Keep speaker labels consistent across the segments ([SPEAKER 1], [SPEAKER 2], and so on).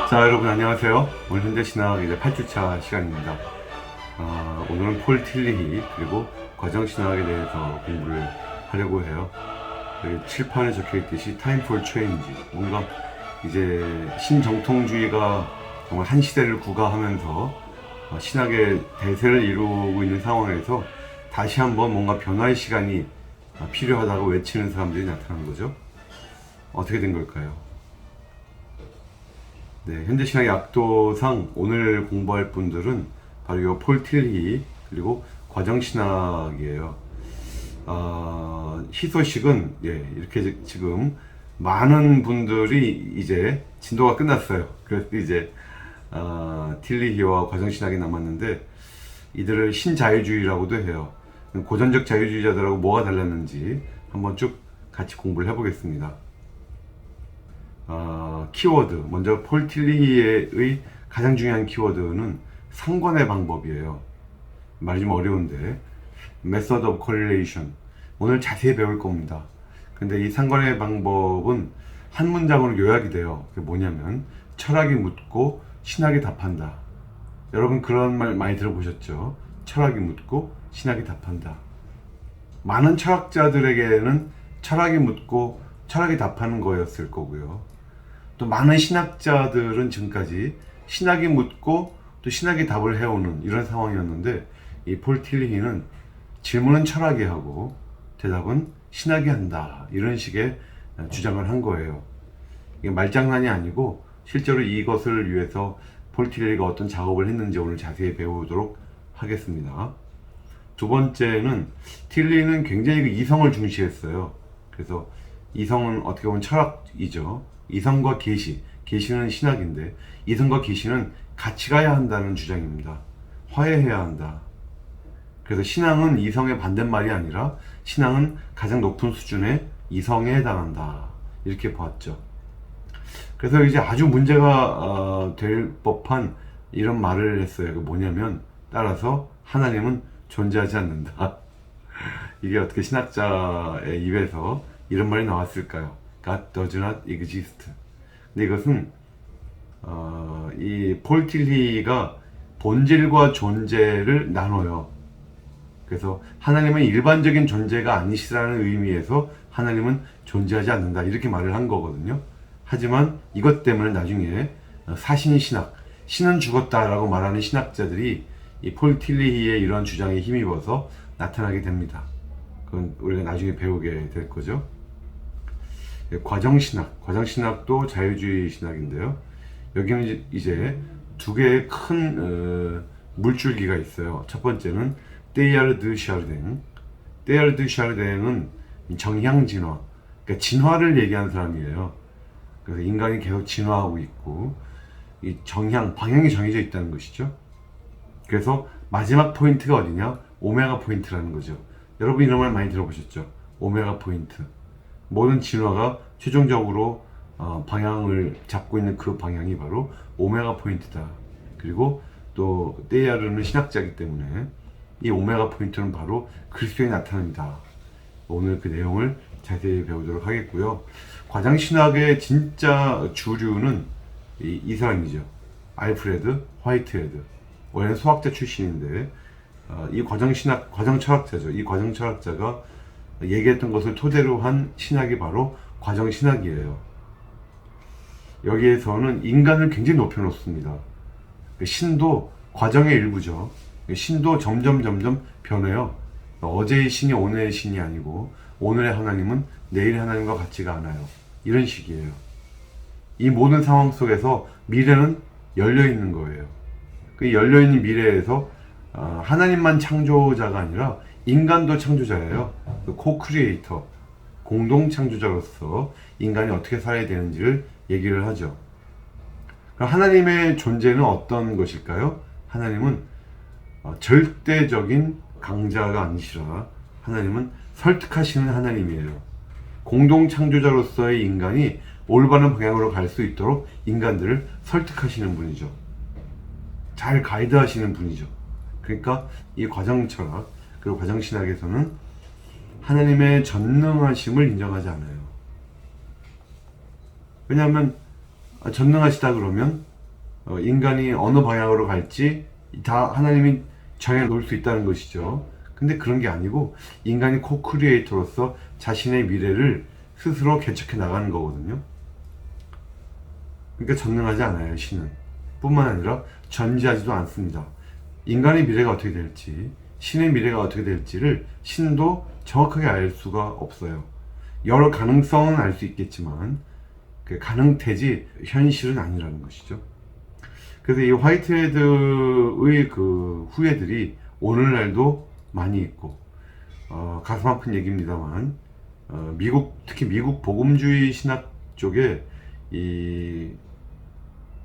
[SPEAKER 1] 자, 여러분 안녕하세요. 오늘 현대신학 이제 8주차 시간입니다. 오늘은 폴 틸리히 그리고 과정신학에 대해서 공부를 하려고 해요. 여기 칠판에 적혀있듯이 Time for Change, 뭔가 이제 신정통주의가 정말 한 시대를 구가하면서 신학의 대세를 이루고 있는 상황에서 다시 한번 뭔가 변화의 시간이 필요하다고 외치는 사람들이 나타난 거죠. 어떻게 된 걸까요? 네, 현대신학의 약도상 오늘 공부할 분들은 바로 이 폴 틸리히 그리고 과정신학이에요. 희소식은 이렇게 지금 많은 분들이 이제 진도가 끝났어요. 그래서 이제 틸리히와 과정신학이 남았는데 이들을 신자유주의라고도 해요. 고전적 자유주의자들하고 뭐가 달랐는지 한번 쭉 같이 공부를 해보겠습니다. 키워드, 먼저 폴 틸리히의 가장 중요한 키워드는 상관의 방법이에요. 말이 좀 어려운데 Method of Correlation, 오늘 자세히 배울 겁니다. 근데 이 상관의 방법은 한 문장으로 요약이 돼요. 그게 뭐냐면 철학이 묻고 신학이 답한다. 여러분 그런 말 많이 들어보셨죠? 철학이 묻고 신학이 답한다. 많은 철학자들에게는 철학이 묻고 철학이 답하는 거였을 거고요. 또 많은 신학자들은 지금까지 신학이 묻고 또 신학이 답을 해오는 이런 상황이었는데, 이 폴 틸리히는 질문은 철학이 하고 대답은 신학이 한다, 이런 식의 주장을 한 거예요. 이게 말장난이 아니고 실제로 이것을 위해서 폴 틸리히가 어떤 작업을 했는지 오늘 자세히 배우도록 하겠습니다. 두 번째는 틸리히는 굉장히 그 이성을 중시했어요. 그래서 이성은 어떻게 보면 철학이죠. 이성과 계시, 계시는 신학인데 이성과 계시는 같이 가야 한다는 주장입니다. 화해해야 한다. 그래서 신앙은 이성의 반대말이 아니라 신앙은 가장 높은 수준의 이성에 해당한다, 이렇게 보았죠. 그래서 이제 아주 문제가 될 법한 이런 말을 했어요. 그 뭐냐면, 따라서 하나님은 존재하지 않는다. 이게 어떻게 신학자의 입에서 이런 말이 나왔을까요? God does not exist. 근데 이것은 이 폴 틸리히가 본질과 존재를 나눠요. 그래서 하나님은 일반적인 존재가 아니시라는 의미에서 하나님은 존재하지 않는다, 이렇게 말을 한 거거든요. 하지만 이것 때문에 나중에 사신신학, 신은 죽었다라고 말하는 신학자들이 이 폴 틸리히의 이런 주장에 힘입어서 나타나게 됩니다. 그건 우리가 나중에 배우게 될 거죠. 과정신학, 과정신학도 자유주의 신학인데요. 여기는 이제 두 개의 큰 물줄기가 있어요. 첫 번째는 테일하르 드 샤르댕. 테일하르 드 샤르댕은 정향진화, 그러니까 진화를 얘기하는 사람이에요. 그래서 인간이 계속 진화하고 있고 이 정향, 방향이 정해져 있다는 것이죠. 그래서 마지막 포인트가 어디냐? 오메가 포인트라는 거죠. 여러분 이런 말 많이 들어보셨죠? 오메가 포인트. 모든 진화가 최종적으로 방향을 잡고 있는 그 방향이 바로 오메가 포인트다. 그리고 또 테일하르는 신학자이기 때문에 이 오메가 포인트는 바로 그리스도에 나타납니다. 오늘 그 내용을 자세히 배우도록 하겠고요. 과장신학의 진짜 주류는 이 사람이죠. 알프레드 화이트헤드. 원래는 수학자 출신인데 이 과정신학, 과정철학자죠. 이 과정철학자가 얘기했던 것을 토대로 한 신학이 바로 과정신학이에요. 여기에서는 인간을 굉장히 높여놓습니다. 신도 과정의 일부죠. 신도 점점 변해요. 어제의 신이 오늘의 신이 아니고 오늘의 하나님은 내일의 하나님과 같지가 않아요. 이런 식이에요. 이 모든 상황 속에서 미래는 열려있는 거예요. 그 열려있는 미래에서 하나님만 창조자가 아니라 인간도 창조자예요. 그 코크리에이터, 공동 창조자로서 인간이 어떻게 살아야 되는지를 얘기를 하죠. 그럼 하나님의 존재는 어떤 것일까요? 하나님은 절대적인 강자가 아니시라 하나님은 설득하시는 하나님이에요. 공동 창조자로서의 인간이 올바른 방향으로 갈 수 있도록 인간들을 설득하시는 분이죠. 잘 가이드하시는 분이죠. 그러니까 이 과정철학 그리고 과정신학에서는 하나님의 전능하심을 인정하지 않아요. 왜냐하면 전능하시다 그러면 인간이 어느 방향으로 갈지 다 하나님이 정해놓을 수 있다는 것이죠. 근데 그런 게 아니고 인간이 코크리에이터로서 자신의 미래를 스스로 개척해 나가는 거거든요. 그러니까 전능하지 않아요, 신은. 뿐만 아니라 전지하지도 않습니다. 인간의 미래가 어떻게 될지, 신의 미래가 어떻게 될지를 신도 정확하게 알 수가 없어요. 여러 가능성은 알 수 있겠지만 그 가능태지 현실은 아니라는 것이죠. 그래서 이 화이트헤드의 그 후예들이 오늘날도 많이 있고, 가슴 아픈 얘기입니다만, 특히 미국 복음주의 신학 쪽에 이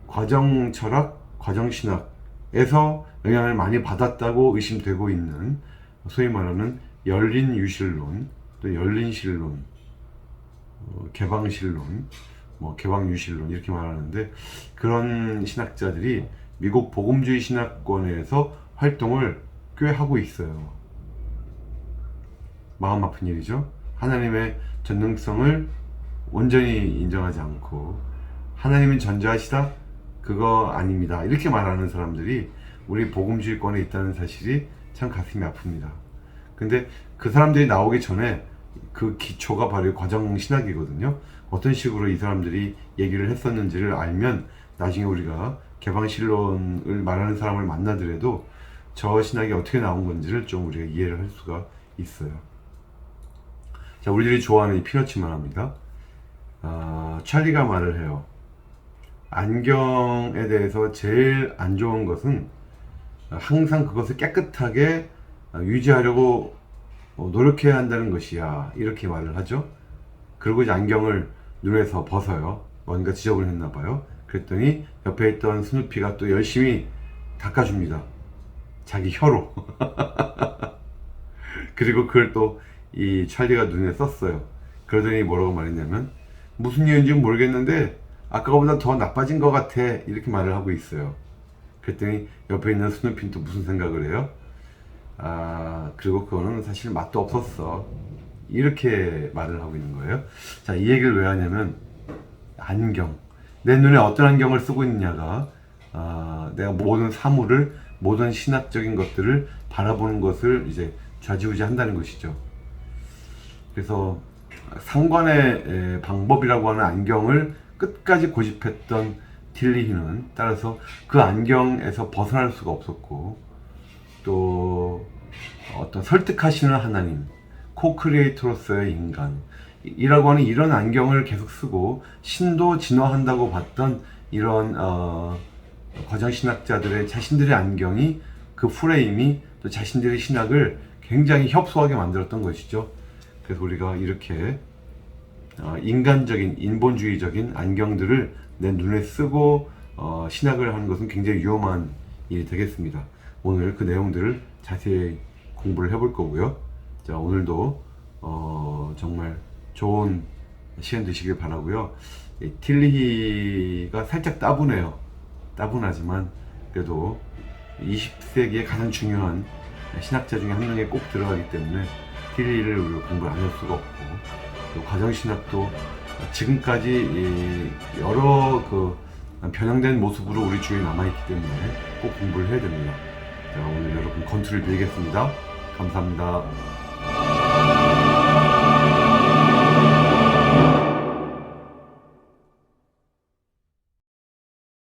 [SPEAKER 1] 과정 철학, 과정 신학에서 영향을 많이 받았다고 의심되고 있는 소위 말하는 열린 유실론, 또 열린 신론, 개방 신론, 개방 유실론 이렇게 말하는데, 그런 신학자들이 미국 복음주의 신학권에서 활동을 꽤 하고 있어요. 마음 아픈 일이죠. 하나님의 전능성을 온전히 인정하지 않고 하나님은 전지하시다? 그거 아닙니다. 이렇게 말하는 사람들이 우리 복음주의권에 있다는 사실이 참 가슴이 아픕니다. 근데 그 사람들이 나오기 전에 그 기초가 바로 과정신학이거든요. 어떤 식으로 이 사람들이 얘기를 했었는지를 알면 나중에 우리가 개방신론을 말하는 사람을 만나더라도 저 신학이 어떻게 나온 건지를 좀 우리가 이해를 할 수가 있어요. 자, 우리들이 좋아하는 이 피너치만 합니다. 찰리가 말을 해요. 안경에 대해서 제일 안 좋은 것은 항상 그것을 깨끗하게 유지하려고 노력해야 한다는 것이야. 이렇게 말을 하죠. 그리고 이제 안경을 눈에서 벗어요. 뭔가 지적을 했나 봐요. 그랬더니 옆에 있던 스누피가 또 열심히 닦아줍니다. 자기 혀로. 그리고 그걸 또 이 찰리가 눈에 썼어요. 그러더니 뭐라고 말했냐면, 무슨 이유인지 모르겠는데 아까보다 더 나빠진 것 같아. 이렇게 말을 하고 있어요. 그랬더니 옆에 있는 스누피는 또 무슨 생각을 해요? 그리고 그거는 사실 맛도 없었어. 이렇게 말을 하고 있는 거예요. 자, 이 얘기를 왜 하냐면, 안경. 내 눈에 어떤 안경을 쓰고 있느냐가 내가 모든 사물을, 모든 신학적인 것들을 바라보는 것을 이제 좌지우지 한다는 것이죠. 그래서 상관의 방법이라고 하는 안경을 끝까지 고집했던 틸리히는 따라서 그 안경에서 벗어날 수가 없었고, 또 어떤 설득하시는 하나님, 코크리에이터로서의 인간 이라고 하는 이런 안경을 계속 쓰고 신도 진화한다고 봤던 이런 과정신학자들의 자신들의 안경이, 그 프레임이 또 자신들의 신학을 굉장히 협소하게 만들었던 것이죠. 그래서 우리가 이렇게 인간적인, 인본주의적인 안경들을 내 눈에 쓰고 신학을 하는 것은 굉장히 위험한 일이 되겠습니다. 오늘 그 내용들을 자세히 공부를 해볼 거고요. 자, 오늘도 정말 좋은 시간 되시길 바라고요. 틸리히가 살짝 따분해요. 따분하지만 그래도 20세기의 가장 중요한 신학자 중에 한 명에 꼭 들어가기 때문에 틸리히를 우리가 공부를 안 할 수가 없고, 또 과정신학도 지금까지 여러 그 변형된 모습으로 우리 주위에 남아있기 때문에 꼭 공부를 해야 됩니다. 자, 오늘 여러분 건투를 빌겠습니다. 감사합니다.